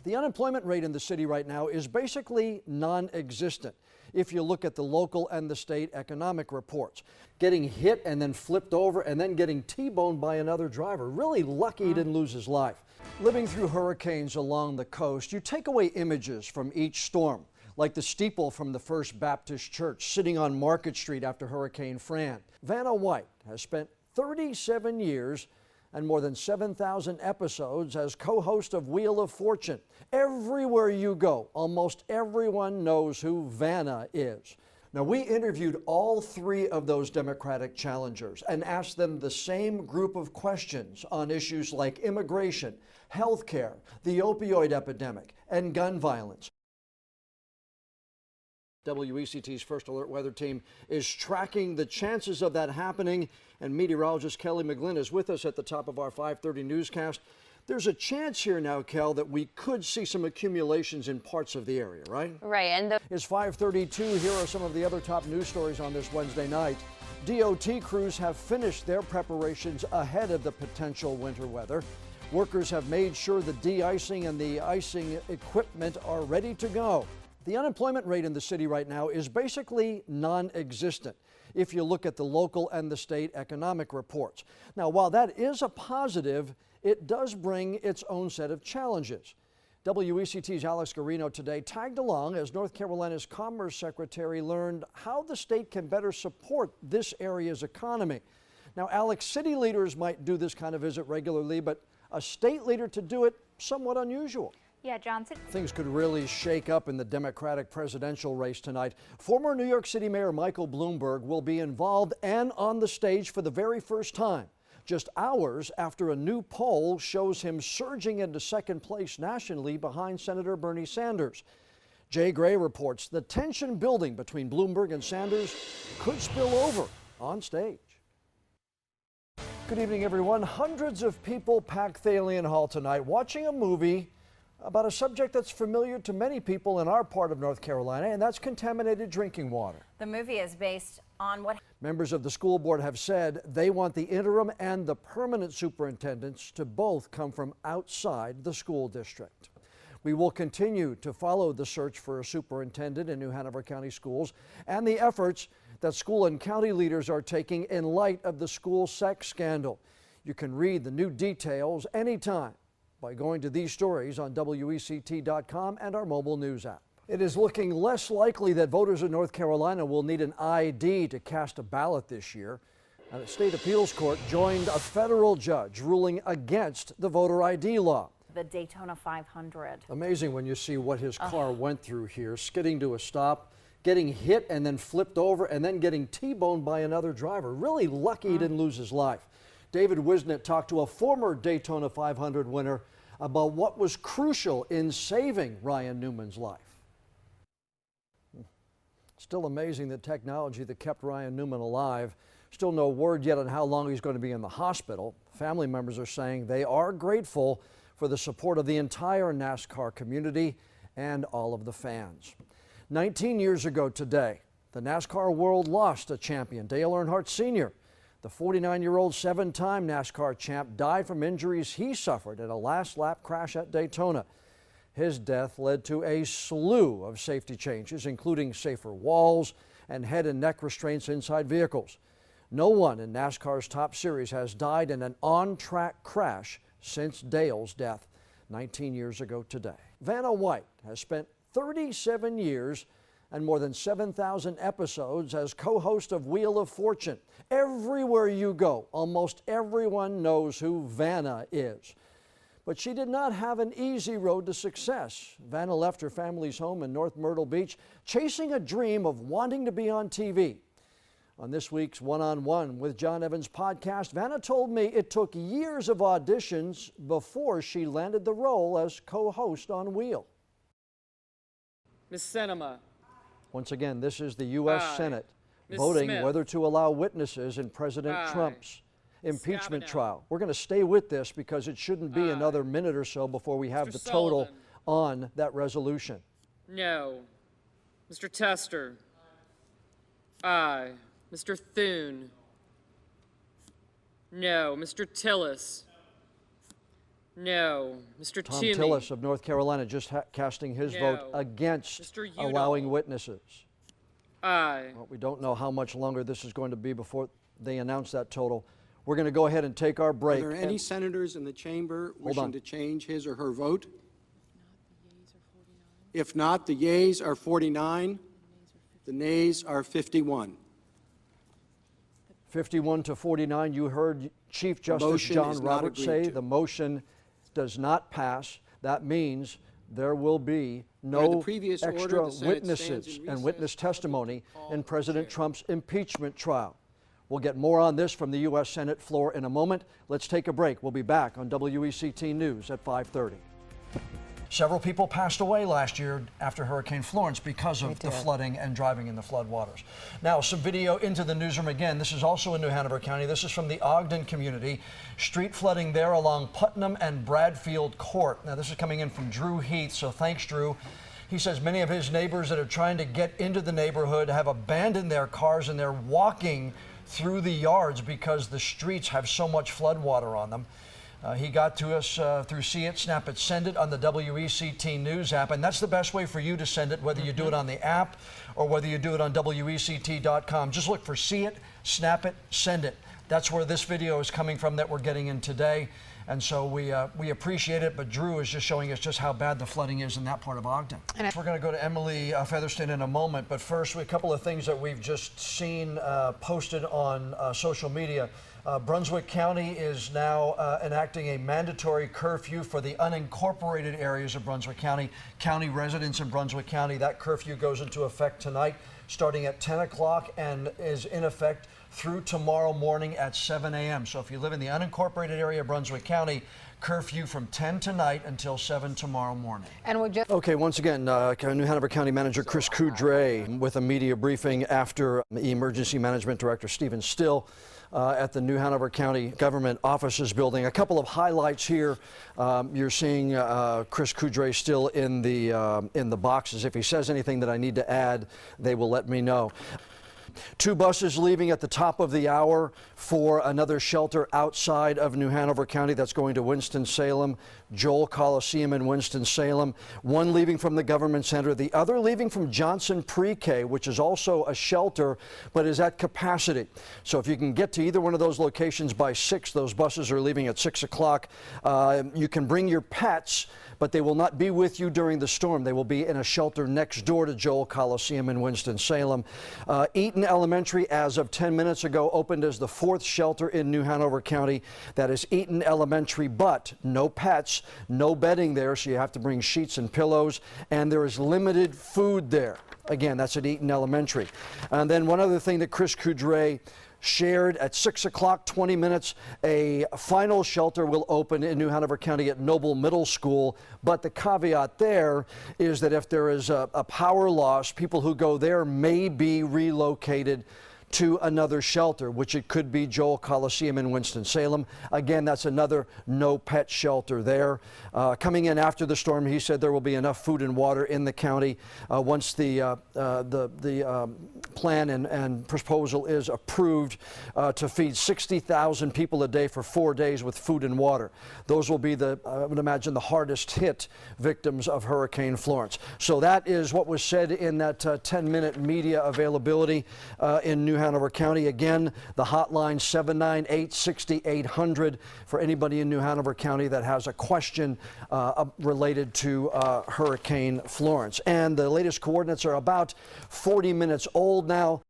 The unemployment rate in the city right now is basically non-existent if you look at the local and the state economic reports. Getting hit and then flipped over and then getting T-boned by another driver. Really lucky he didn't lose his life. Living through hurricanes along the coast, you take away images from each storm, like the steeple from the First Baptist Church sitting on Market Street after Hurricane Fran. Vanna White has spent 37 years and more than 7,000 episodes as co-host of Wheel of Fortune. Everywhere you go, almost everyone knows who Vanna is. Now, we interviewed all three of those Democratic challengers and asked them the same group of questions on issues like immigration, health care, the opioid epidemic, and gun violence. WECT's First Alert Weather Team is tracking the chances of that happening, and meteorologist Kelly McGlynn is with us at the top of our 5:30 newscast. There's a chance here now, Kel, that we could see some accumulations in parts of the area, right? Right, and It's 5:32. Here are some of the other top news stories on this Wednesday night. DOT crews have finished their preparations ahead of the potential winter weather. Workers have made sure the de-icing and the icing equipment are ready to go. The unemployment rate in the city right now is basically non-existent if you look at the local and the state economic reports. Now, while that is a positive, it does bring its own set of challenges. WECT's Alex Garino today tagged along as North Carolina's Commerce Secretary learned how the state can better support this area's economy. Now, Alex, city leaders might do this kind of visit regularly, but a state leader to do it, somewhat unusual. yeah, Johnson. Things could really shake up in the Democratic presidential race tonight. Former New York City Mayor Michael Bloomberg will be involved and on the stage for the very first time, just hours after a new poll shows him surging into second place nationally behind Senator Bernie Sanders. Jay Gray reports the tension building between Bloomberg and Sanders could spill over on stage. Good evening, everyone. Hundreds of people packed Thalian Hall tonight watching a movie about a subject that's familiar to many people in our part of North Carolina, and that's contaminated drinking water. The movie is based on what Members of the school board have said they want the interim and the permanent superintendents to both come from outside the school district. We will continue to follow the search for a superintendent in New Hanover County Schools and the efforts that school and county leaders are taking in light of the school sex scandal. You can read the new details anytime by going to these stories on WECT.com and our mobile news app. It is looking less likely that voters in North Carolina will need an ID to cast a ballot this year. And a state appeals court joined a federal judge ruling against the voter ID law. the Daytona 500. Amazing when you see what his car went through here, skidding to a stop, getting hit and then flipped over and then getting T-boned by another driver. Really lucky he didn't lose his life. David Wisnett talked to a former Daytona 500 winner about what was crucial in saving Ryan Newman's life. Still amazing the technology that kept Ryan Newman alive. Still no word yet on how long he's going to be in the hospital. Family members are saying they are grateful for the support of the entire NASCAR community and all of the fans. 19 years ago today, the NASCAR world lost a champion, Dale Earnhardt Sr. The 49-year-old seven-time NASCAR champ died from injuries he suffered in a last-lap crash at Daytona. His death led to a slew of safety changes, including safer walls and head and neck restraints inside vehicles. No one in NASCAR's top series has died in an on-track crash since Dale's death 19 years ago today. Vanna White has spent 37 years and more than 7,000 episodes as co-host of Wheel of Fortune. Everywhere you go, almost everyone knows who Vanna is. But she did not have an easy road to success. Vanna left her family's home in North Myrtle Beach, chasing a dream of wanting to be on TV. On this week's One-on-One with Jon Evans podcast, Vanna told me it took years of auditions before she landed the role as co-host on Wheel. Ms. Sinema. Once again, this is the U.S. Aye. Senate Ms. voting Smith. whether to allow witnesses in President Aye. Trump's impeachment Scabbanow. trial. We're going to stay with this because it shouldn't be Aye. another minute or so before we have Mr. the total Sullivan. on that resolution. No. Mr. Tester. Aye. Mr. Thune. No. Mr. Tillis. No. Mr. Tom Toomey. Tillis of North Carolina just casting his vote No. against Mr. Udall. allowing witnesses. Aye. Well, we don't know how much longer this is going to be before they announce that total. We're going to go ahead and take our break. Are there any senators in the chamber on. wishing to change his or her vote? If not, the yeas are 49. The nays are 51. 51 to 49, you heard Chief Justice motion John is not Roberts agreed say to. the motion does not pass. That means there will be Under the no previous order, extra the Senate stands witnesses in and recess witness until the testimony call in of the President chair. Trump's impeachment trial. We'll get more on this from the U.S. Senate floor in a moment. Let's take a break. We'll be back on WECT News at 5:30. Several people passed away last year after Hurricane Florence because of the flooding and driving in the floodwaters. Now, some video into the newsroom again. This is also in New Hanover County. This is from the Ogden community. Street flooding there along Putnam and Bradfield Court. Now, this is coming in from Drew Heath, so thanks, Drew. He says many of his neighbors that are trying to get into the neighborhood have abandoned their cars and they're walking through the yards because the streets have so much floodwater on them. He got to us through See It, Snap It, Send It on the WECT News app, and that's the best way for you to send it, whether you do it on the app or whether you do it on WECT.com. Just look for See It, Snap It, Send It. That's where this video is coming from that we're getting in today, and so we appreciate it, but Drew is just showing us just how bad the flooding is in that part of Ogden. We're going to go to Emily Featherston in a moment, but first, a couple of things that we've just seen posted on social media. Brunswick County is now enacting a mandatory curfew for the unincorporated areas of Brunswick County. County residents in Brunswick County, that curfew goes into effect tonight, starting at 10 o'clock and is in effect through tomorrow morning at 7 a.m. So if you live in the unincorporated area of Brunswick County, curfew from 10 tonight until 7 tomorrow morning. And we just Okay, once again, New Hanover County Manager Chris Coudray with a media briefing after Emergency Management Director Stephen Still at the New Hanover County Government Offices building. A couple of highlights here. You're seeing Chris Coudray still in the boxes. If he says anything that I need to add, they will let me know. Two buses leaving at the top of the hour for another shelter outside of New Hanover County that's going to Winston-Salem, Joel Coliseum in Winston-Salem. One leaving from the Government Center, the other leaving from Johnson Pre-K, which is also a shelter, but is at capacity. So if you can get to either one of those locations by 6, those buses are leaving at 6 o'clock. You can bring your pets, but they will not be with you during the storm. They will be in a shelter next door to Joel Coliseum in Winston-Salem. Eaton Elementary, as of 10 minutes ago, opened as the 4th shelter in New Hanover County. That is Eaton Elementary, but no pets, no bedding there, so you have to bring sheets and pillows, and there is limited food there. Again, that's at Eaton Elementary. And then one other thing that Chris Coudray shared at 6 o'clock, 20 minutes, a final shelter will open in New Hanover County at Noble Middle School. But the caveat there is that if there is a power loss, people who go there may be relocated to another shelter, which it could be Joel Coliseum in Winston-Salem. Again, that's another no pet shelter there. Coming in after the storm, he said there will be enough food and water in the county once the plan and proposal is approved to feed 60,000 people a day for 4 days with food and water. Those will be I would imagine, the hardest hit victims of Hurricane Florence. So that is what was said in that 10-minute media availability in New Hanover County. Again, the hotline 798-6800 for anybody in New Hanover County that has a question related to Hurricane Florence. And the latest coordinates are about 40 minutes old now.